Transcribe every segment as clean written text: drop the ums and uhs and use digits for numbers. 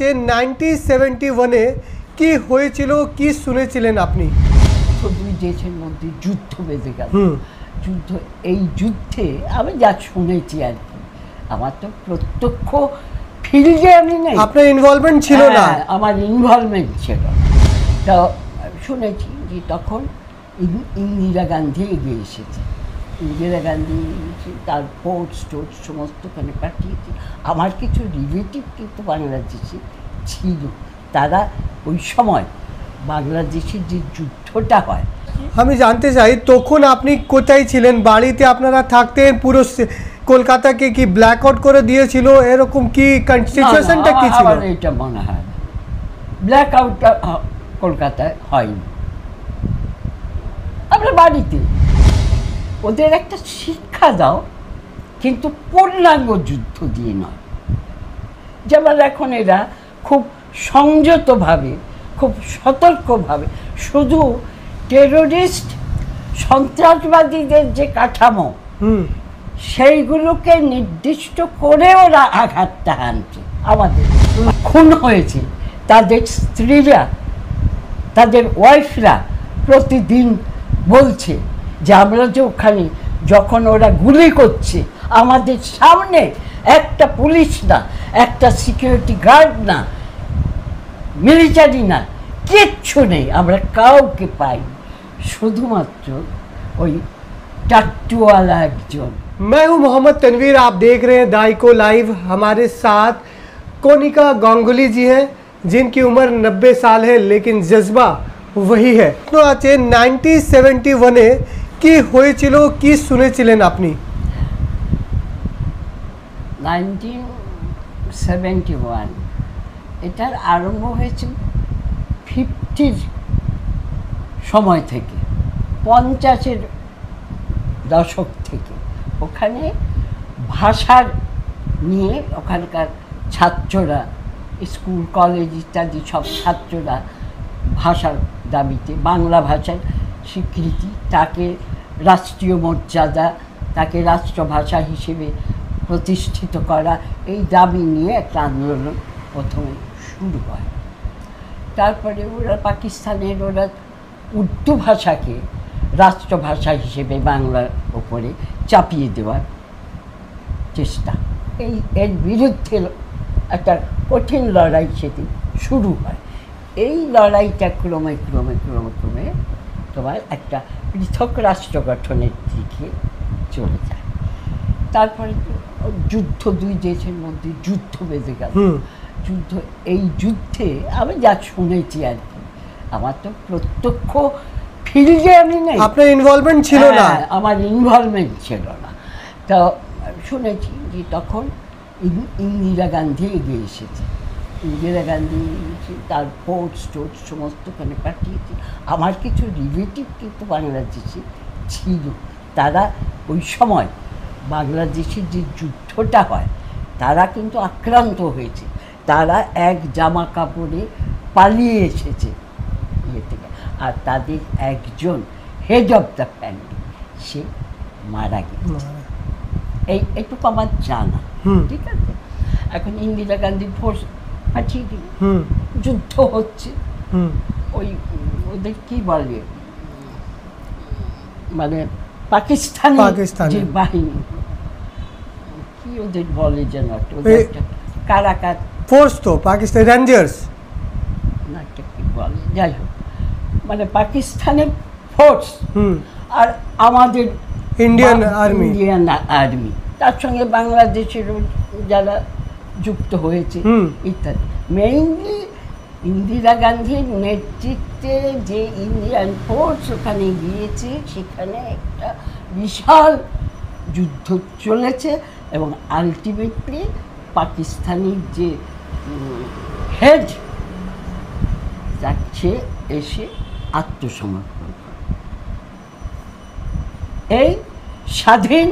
আছে 1971-এ কি হয়েছিল, কি শুনেছিলেন আপনি? দুই দেশের মধ্যে যুদ্ধ বেঁধে গেল। যুদ্ধ, এই যুদ্ধে আমি যা শুনেছি আর কি, আমার তো প্রত্যক্ষ ফিল্ডে আমি নেই, আপনার ইনভলভমেন্ট ছিল না? আমার ইনভলভমেন্ট ছিল। তো শুনেছি যে তখন ইন্দিরা গান্ধী এগিয়ে এসেছে। ইন্দিরা গান্ধী তার পোর্ট টোর্ট সমস্তখানে পাঠিয়েছে। আমার কিছু রিলেটিভ কিন্তু বাংলাদেশে ছিল, তারা ওই সময় বাংলাদেশের যে যুদ্ধটা হয়। আমি জানতে চাই তখন আপনি কোথায় ছিলেন? বাড়িতে আপনারা থাকতেন? পুরো কলকাতাকে কি ব্ল্যাক আউট করে দিয়েছিল এরকম কি সিচুয়েশনটা কি ছিল? আমার এটা মনে হয় ব্ল্যাক আউটটা কলকাতায় হয়নি, আমরা বাড়িতে। ওদের একটা শিক্ষা দাও, কিন্তু পূর্ণাঙ্গ যুদ্ধ দিয়ে নয়। যেমন এখন এরা খুব সংযতভাবে, খুব সতর্কভাবে, শুধু টেরোরিস্ট সন্ত্রাসবাদীদের যে কাঠামো সেইগুলোকে নির্দিষ্ট করে ওরা আঘাতটা হানছে। আমাদের খুন হয়েছে, তাদের স্ত্রীরা, তাদের ওয়াইফরা প্রতিদিন বলছে যে আমরা যে ওখানে যখন ওরা গুলি করছে আমাদের সামনে একটা পুলিশ না, একটা সিকিউরিটি গার্ড না, মিলিটারি না, কিচ্ছু নেই, আমরা কাউকে পাই, শুধুমাত্র ওই টাট্টুওয়ালা একজন। मैं हूं मोहम्मद तनवीर, आप देख रहे हैं दाइको लाइव। हमारे साथ कोनिका गांगुली जी हैं जिनकी उम्र 90 साल है, लेकिन जज्बा वही है। तो আছে 1971-এ কি হয়েছিল, কি শুনেছিলেন আপনি? 1971 এটার আরম্ভ হয়েছে 50-র সময় থেকে, 50-এর দশক থেকে। ওখানে ভাষার নিয়ে ওখানকার ছাত্ররা, স্কুল কলেজ ইত্যাদি সব ছাত্ররা ভাষার দাবিতে, বাংলা ভাষার স্বীকৃতি, তাকে রাষ্ট্রীয় মর্যাদা, তাকে রাষ্ট্রভাষা হিসেবে প্রতিষ্ঠিত করা, এই দাবি নিয়ে একটা আন্দোলন প্রথমে শুরু হয়। তারপরে ওরা পাকিস্তানের ওরা উর্দু ভাষাকে রাষ্ট্রভাষা হিসেবে বাংলার ওপরে চাপিয়ে দেওয়ার চেষ্টা, এর বিরুদ্ধে একটা কঠিন লড়াই সেদিন শুরু হয়। এই লড়াইটা ক্রমে ক্রমে ক্রমে ক্রমে তোমার একটা পৃথক রাষ্ট্র গঠনের দিকে চলে যায়। তারপরে যুদ্ধ, দুই দেশের মধ্যে যুদ্ধ বেঁধে গেল। যুদ্ধ, এই যুদ্ধে আমি যা শুনেছি আর কি, আমার তো প্রত্যক্ষ ফিল্ডে আমি নেই, আপনার ইনভলভমেন্ট ছিল না? আমার ইনভলভমেন্ট ছিল না। তো শুনেছি যে তখন ইন্দিরা গান্ধী এগিয়ে এসেছে। ইন্দিরা গান্ধী তার পোর্ট টোর্ট সমস্তখানে পাঠিয়েছে। আমার কিছু রিলেটিভ কিন্তু বাংলাদেশে ছিল, তারা ওই সময় বাংলাদেশের যে যুদ্ধটা হয় তারা কিন্তু আক্রান্ত হয়েছে, তারা এক জামা কাপড়ে পালিয়ে এসেছে ইয়ে থেকে। আর তাদের একজন হেড অফ দ্য ফ্যামিলি, সে মারা গেছে। এইটুকু আমার জানা, ঠিক আছে। এখন ইন্দিরা গান্ধী ফোর্স পাঠিয়ে দিল, যুদ্ধ হচ্ছে। ওই ওদের কি বলে, মানে পাকিস্তানি যে বাহিনী, কি ওদের বলে যেন, কারাকার ফোর্স, তো পাকিস্তানি রেঞ্জার্স না, একটা কি বলে, যাই হোক, মানে পাকিস্তানের ফোর্স আর আমাদের ইন্ডিয়ান আর্মি, তার সঙ্গে বাংলাদেশের যারা যুক্ত হয়েছে ইত্যাদি। মেইনলি ইন্দিরা গান্ধীর নেতৃত্বে যে ইন্ডিয়ান ফোর্স ওখানে গিয়েছে, সেখানে একটা বিশাল যুদ্ধ চলেছে এবং আলটিমেটলি পাকিস্তানি যে হেড যাচ্ছে এসে আত্মসমর্পণ করে। এই স্বাধীন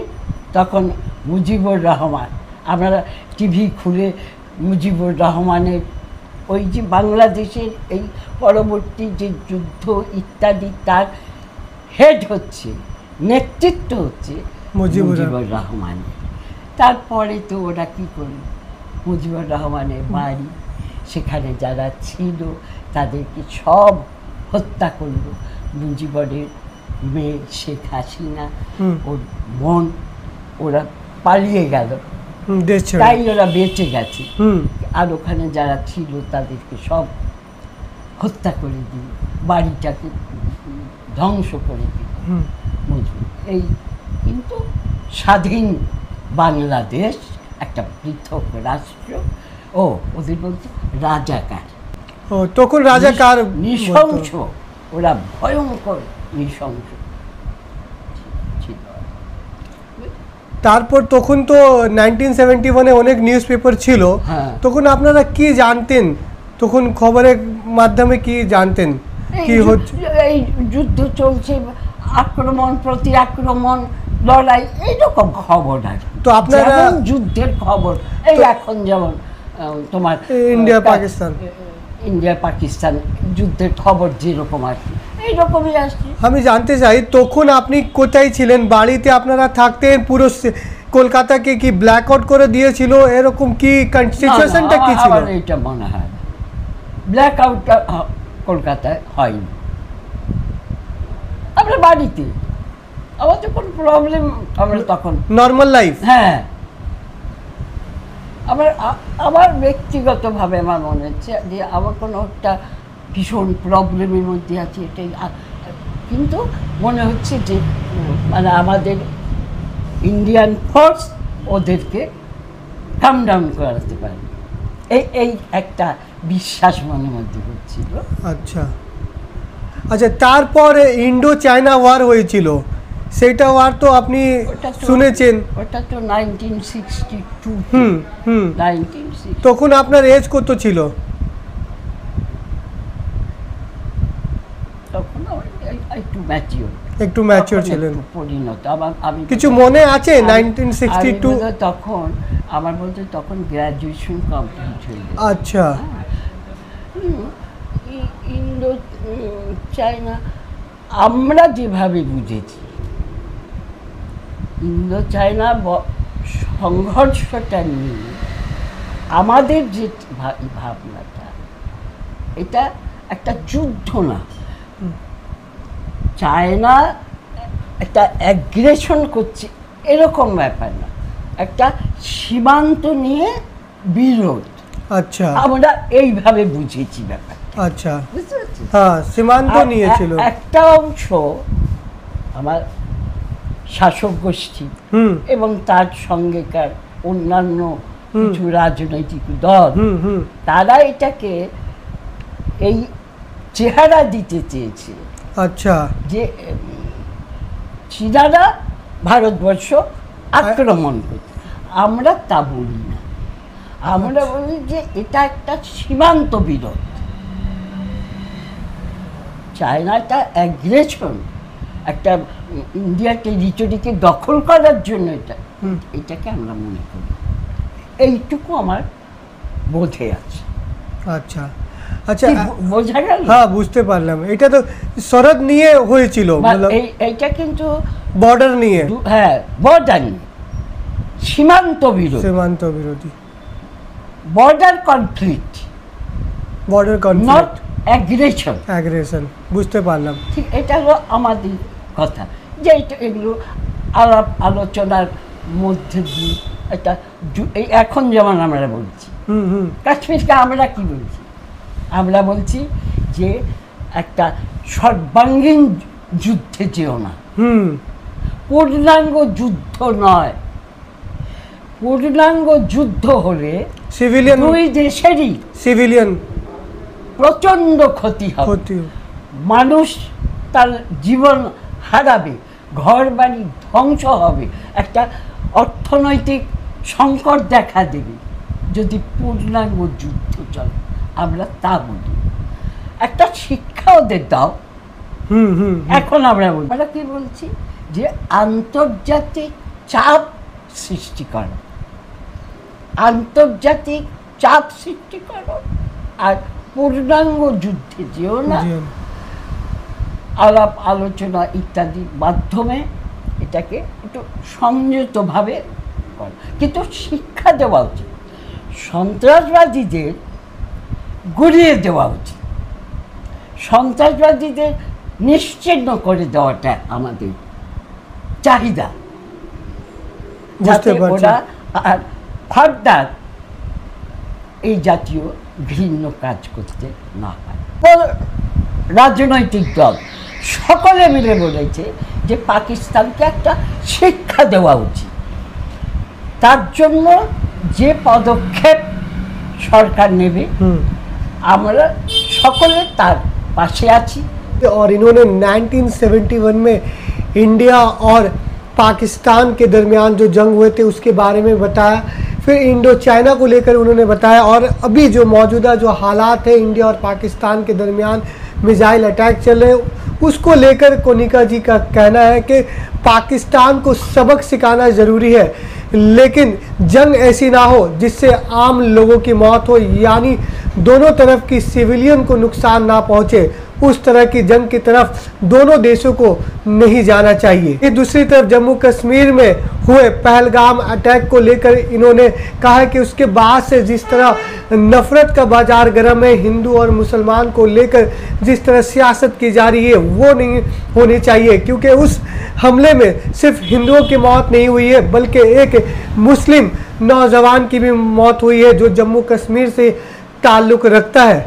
তখন মুজিবুর রহমান, আমরা টিভি খুলে মুজিবুর রহমানের ওই যে বাংলাদেশের এই পরবর্তী যে যুদ্ধ ইত্যাদি, তার হেড হচ্ছে, নেতৃত্ব হচ্ছে মুজিবুর রহমান। তারপরে তো ওরা কী করল, মুজিবুর রহমানের বাড়ি, সেখানে যারা ছিল তাদেরকে সব হত্যা করলো। মুজিবরের মেয়ে শেখ হাসিনা, ওর বোন, ওরা পালিয়ে গেল, দেশ ছেড়ে। তাই ওরা বেঁচে গেছে। আর ওখানে যারা ছিল তাদেরকে সব হত্যা করে দিল, বাড়িটাকে ধ্বংস করে দিল বুঝলি। এই কিন্তু স্বাধীন বাংলাদেশ একটা পৃথক রাষ্ট্র। ও ওদের বলতে রাজাকার। ও তখন রাজাকার নৃশংস, ওরা ভয়ঙ্কর নৃশংস ছিল। তারপর তখন তো 1971-এ অনেক নিউজ পেপার ছিল, তখন আপনারা কি জানতেন? তখন খবরের মাধ্যমে কি জানতেন কি হচ্ছে? এই যুদ্ধ চলছে, আক্রমণ প্রতি আক্রমণ, লড়াই, এইরকম খবর আর। তো আপনারা যুদ্ধের খবর এই এখন যেমন তোমার ইন্ডিয়া পাকিস্তান যুদ্ধের খবর যেরকম আর কি, এইরকমই আসছে। আমি জানতে চাই তখন আপনি কোথায় ছিলেন? বাড়িতে আপনারা থাকতেন? পুরো কলকাতাকে কি ব্ল্যাক আউট করে দিয়েছিল? এরকম কি সিচুয়েশনটা কি ছিল? আমার এটা মনে হয় ব্ল্যাক আউটটা কলকাতায় হয়নি। আমরা বাড়িতে, আমার যখন প্রবলেম, আমরা তখন নর্মাল লাইফ। হ্যাঁ, আমার ব্যক্তিগতভাবে আমার মনে হচ্ছে যে আমার কোনো একটা ভীষণ প্রবলেমের মধ্যে আছে এটাই। কিন্তু মনে হচ্ছে যে মানে আমাদের ইন্ডিয়ান ফোর্স ওদেরকে কাম ডাউন করাতে পারে, এই একটা বিশ্বাস মনের মধ্যে হচ্ছিল। আচ্ছা আচ্ছা, তারপরে ইন্ডো চায়না ওয়ার হয়েছিল, সেটা ওয়ার তো আপনি শুনেছেন। ওটা তো 1962। 1960। তখন আপনার এজ কত ছিল? তখন একটু ম্যাচিওর ছিলেন, পরিণত। আমি কিছু মনে আছে 1962? তখন আমার বলতে তখন গ্র্যাজুয়েশন কমপ্লিট হয়ে গেছে। আচ্ছা। ইন্ডো চায়না আমরা যেভাবে বুঝেছি, ইন্দো চায়না সংঘর্ষটা নিয়ে আমাদের যে ভাবনাটা, এটা একটা যুদ্ধ না। চায়না একটা অ্যাগ্রেশন করছে এরকম ব্যাপার না, একটা সীমান্ত নিয়ে বিরোধ। আচ্ছা, আমরা এইভাবে বুঝেছি ব্যাপার। আচ্ছা, হ্যাঁ, সীমান্ত নিয়েছিল। একটা অংশ আমার শাসক গোষ্ঠী এবং তার সঙ্গেকার অন্যান্য কিছু রাজনৈতিক দল, তারা এটাকে এই চেহারা দিতে চেয়েছে। আচ্ছা, যে চীনারা ভারতবর্ষ আক্রমণ করছে। আমরা তা বলি না, আমরা বলি যে এটা একটা সীমান্ত বিরোধ। চায়নাটা অ্যাগ্রেশন, একটা ইন্ডিয়া টেরিটরিকে দখল করার জন্য এটাকে আমরা মনে করি। এইটুকু আমার বোধে আছে। আচ্ছা আচ্ছা, বোঝা গেল? হ্যাঁ, বুঝতে পারলাম। এটা তো সরহদ নিয়ে হয়েছিল, এইটা কিন্তু বর্ডার নিয়ে। হ্যাঁ, বর্ডার নিয়ে, সীমান্ত বিরোধী, সীমান্ত বিরোধী, border conflict, border conflict, not aggression. Aggression, বুঝতে পারলাম। ঠিক, এটা হলো আমাদের কথা, যে এগুলো আলাপ আলোচনার মধ্যে দিয়ে একটা এখন যেমন আমরা বলছি কাশ্মীরকে আমরা কি বলছি? আমরা বলছি যে একটা সর্বাঙ্গীন যুদ্ধে যেও না, পূর্ণাঙ্গ যুদ্ধ নয়। পূর্ণাঙ্গ যুদ্ধ হলে সিভিলিয়ান, দুই দেশেরই সিভিলিয়ান প্রচন্ড ক্ষতি হবে, মানুষ তার জীবন হারাবে, ঘর বাড়ি ধ্বংস হবে, একটা অর্থনৈতিক সংকট দেখা দেবে যদি পূর্ণাঙ্গ যুদ্ধ চলে। আমরা তা বলি, একটা শিক্ষা ওদের দাও। এখন আমরা বলি, আমরা কি বলছি যে আন্তর্জাতিক চাপ সৃষ্টি করো, আন্তর্জাতিক চাপ সৃষ্টি করো, আর পূর্ণাঙ্গ যুদ্ধে যেও না। আলাপ আলোচনা ইত্যাদির মাধ্যমে এটাকে একটু সংযতভাবে করে, কিন্তু শিক্ষা দেওয়া উচিত। সন্ত্রাসবাদীদের গুড়িয়ে দেওয়া উচিত, সন্ত্রাসবাদীদের নিশ্চিহ্ন করে দেওয়াটা আমাদের চাহিদা, যাতে ওরা আর ফার্দার এই জাতীয় ঘৃণ্য কাজ করতে না হয়। রাজনৈতিক দল সকলে মিলে বলেছে যে পাকিস্তানকে একটা শিক্ষা দেওয়া উচিত, তার জন্য যে পদক্ষেপ সরকার নেবে আমরা সকলে তার पास आছি। और इन्होंने 1971 में इंडिया और पाकिस्तान के दरमियान जो जंग हुए थे उसके बारे में बताया, फिर इंडो चाइना को लेकर उन्होंने बताया, और अभी जो मौजूदा जो हालात है इंडिया और पाकिस्तान के दरमियान मिसाइल अटैक चल रहे हैं उसको लेकर कोनिका जी का कहना है कि पाकिस्तान को सबक सिखाना ज़रूरी है, लेकिन जंग ऐसी ना हो जिससे आम लोगों की मौत हो, यानी दोनों तरफ की सिविलियन को नुकसान ना पहुंचे, उस तरह की जंग की तरफ दोनों देशों को नहीं जाना चाहिए। दूसरी तरफ जम्मू कश्मीर में हुए पहलगाम अटैक को लेकर इन्होंने कहा कि उसके बाद से जिस तरह नफरत का बाजार गर्म है, हिंदू और मुसलमान को लेकर जिस तरह सियासत की जा रही है वो नहीं होनी चाहिए, क्योंकि उस हमले में सिर्फ हिंदुओं की मौत नहीं हुई है बल्कि एक मुस्लिम नौजवान की भी मौत हुई है जो जम्मू कश्मीर से ताल्लुक़ रखता है।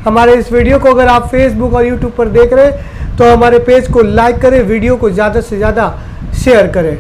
हमारे इस वीडियो को अगर आप फेसबुक और यूट्यूब पर देख रहे हैं तो हमारे पेज को लाइक करें, वीडियो को ज़्यादा से ज़्यादा शेयर करें।